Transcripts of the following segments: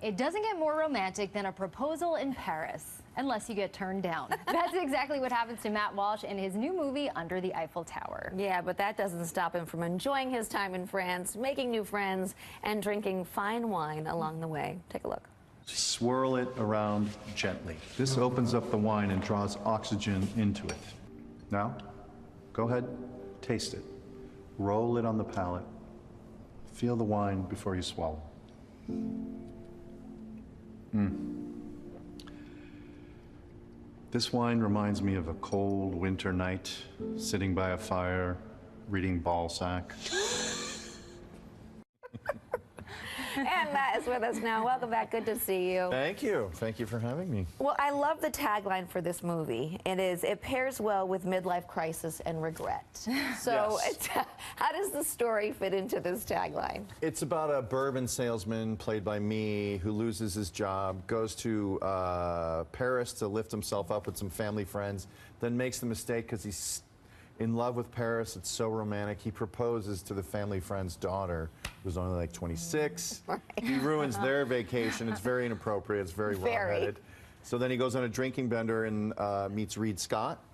It doesn't get more romantic than a proposal in Paris, unless you get turned down. That's exactly what happens to Matt Walsh in his new movie, Under the Eiffel Tower. Yeah, but that doesn't stop him from enjoying his time in France, making new friends, and drinking fine wine along the way. Take a look. Swirl it around gently. This opens up the wine and draws oxygen into it. Now, go ahead, taste it. Roll it on the palate. Feel the wine before you swallow. This wine reminds me of a cold winter night, sitting by a fire, reading Balzac. And Matt is with us now. Welcome back. Good to see you. Thank you. Thank you for having me. Well, I love the tagline for this movie. It pairs well with midlife crisis and regret. So Yes. how does the story fit into this tagline? It's about a bourbon salesman, played by me, who loses his job, goes to Paris to lift himself up with some family friends, then makes the mistake because he's in love with Paris. It's so romantic. He proposes to the family friend's daughter, who's only like 26. Right. He ruins their vacation. It's very inappropriate. It's very wrong-headed. So then he goes on a drinking bender and meets Reid,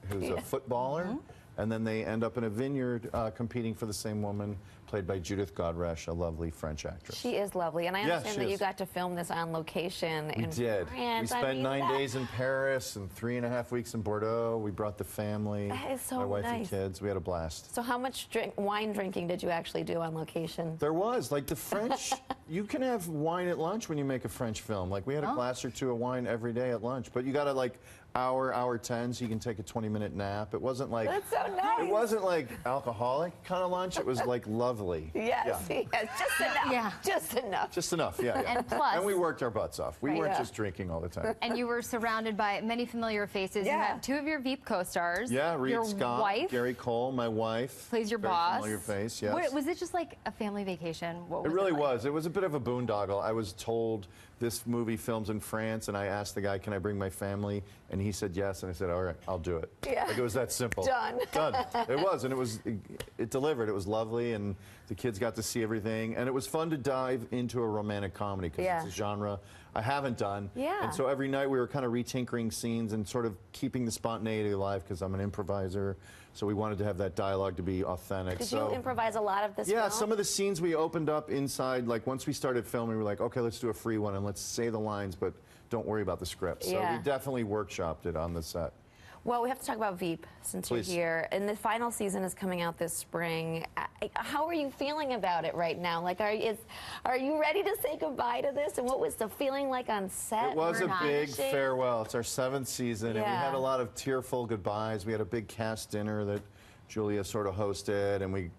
who's a footballer. And then they end up in a vineyard competing for the same woman, played by Judith Godrèche, a lovely French actress. She is lovely. And I understand that you got to film this on location in France. We spent 9 days in Paris and 3.5 weeks in Bordeaux. We brought the family, That is so my wife nice. and kids. We had a blast. So how much wine drinking did you actually do on location? There was, like the French, you can have wine at lunch when you make a French film. Like we had a glass or two of wine every day at lunch, but you got to like hour 10, so you can take a 20-minute nap. It wasn't like, That's so nice. it wasn't like alcoholic kind of lunch. It was like lovely. Yes, yes, just enough. Yeah. Just enough. Just enough, yeah. And plus- and we worked our butts off. We Right. weren't Yeah. just drinking all the time. And you were surrounded by many familiar faces. You Yeah. have two of your Veep co-stars. Yeah, Reid your Scott, wife Gary Cole, my wife. plays your Very boss. familiar face, yes. What, was it just like a family vacation? What was It really like? was. It was a bit of a boondoggle. I was told this movie films in France, and I asked the guy, can I bring my family? And he said yes, and I said, all right, I'll do it. Yeah. Like it was that simple. Done. Done. It was, and it delivered. It was lovely, and the kids got to see everything. And it was fun to dive into a romantic comedy, because it's a genre I haven't done. Yeah. And so every night we were kind of retinkering scenes and sort of keeping the spontaneity alive, because I'm an improviser. So we wanted to have that dialogue to be authentic. Did you improvise a lot of this Yeah, film? some of the scenes we opened up inside, like once we started filming, we were like, okay, let's do a free one and let's say the lines, but don't worry about the script. So Yeah. we definitely workshopped it on the set. Well, we have to talk about Veep since Please. you're here. And the final season is coming out this spring. How are you feeling about it right now? Like, are you ready to say goodbye to this? And what was the feeling like on set? It was a big Finishing? farewell. It's our 7th season, and we Yeah. had a lot of tearful goodbyes. We had a big cast dinner that Julia sort of hosted, and we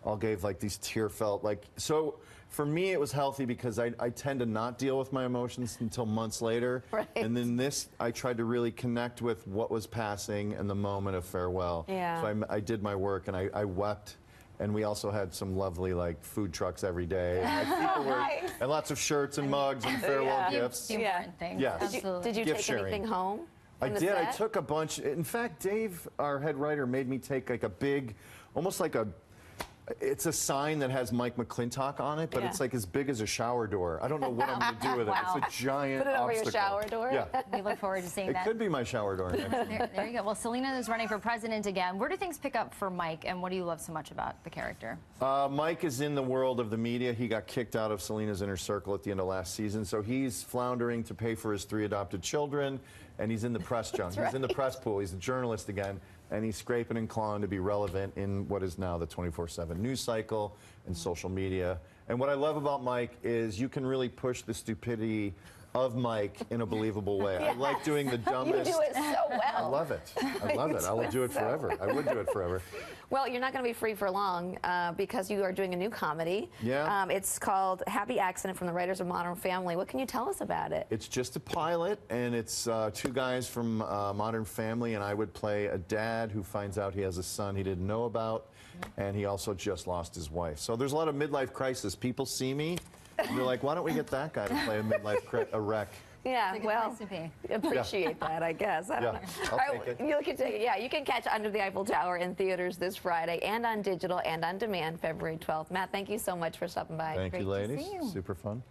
all gave like these tear-felt, like, so for me it was healthy because I tend to not deal with my emotions until months later. Right. And then this, I tried to really connect with what was passing and the moment of farewell. Yeah. So I did my work, and I wept. And we also had some lovely like food trucks every day, and, like, people were, Nice. and lots of shirts and mugs and farewell gifts. The important things. Yes. Absolutely. Did you Gift take sharing. anything home? I from the did. I set? took a bunch. In fact, Dave, our head writer, made me take like a big, almost like a, it's a sign that has Mike McClintock on it, but Yeah. it's like as big as a shower door. I don't know what I'm going to do with it. Wow. It's a giant Put it over your obstacle. shower door? Yeah. We look forward to seeing It that. could be my shower door next year. There you go. Well, Selena is running for president again. Where do things pick up for Mike, and what do you love so much about the character? Mike is in the world of the media. He got kicked out of Selena's inner circle at the end of last season, so he's floundering to pay for his 3 adopted children, and he's in the press junk. He's in the press pool. He's a journalist again, and he's scraping and clawing to be relevant in what is now the 24/7 news cycle and social media. And what I love about Mike is you can really push the stupidity of Mike in a believable way. I like doing the dumbest. You do it so well. I love it. I love it. I will do it forever. I would do it forever. Well, you're not going to be free for long because you are doing a new comedy. Yeah. It's called Happy Accident from the writers of Modern Family. What can you tell us about it? It's just a pilot, and it's 2 guys from Modern Family, and I would play a dad who finds out he has a son he didn't know about, and he also just lost his wife. So there's a lot of midlife crisis. People see me, and they're like, why don't we get that guy to play a midlife wreck? Yeah, It's a good well, place to be. appreciate that, I guess. I don't know. I'll All right, take it. you can take it. Yeah, you can catch Under the Eiffel Tower in theaters this Friday and on digital and on demand February 12th. Matt, thank you so much for stopping by. Thank Great you, to ladies. see you. Super fun.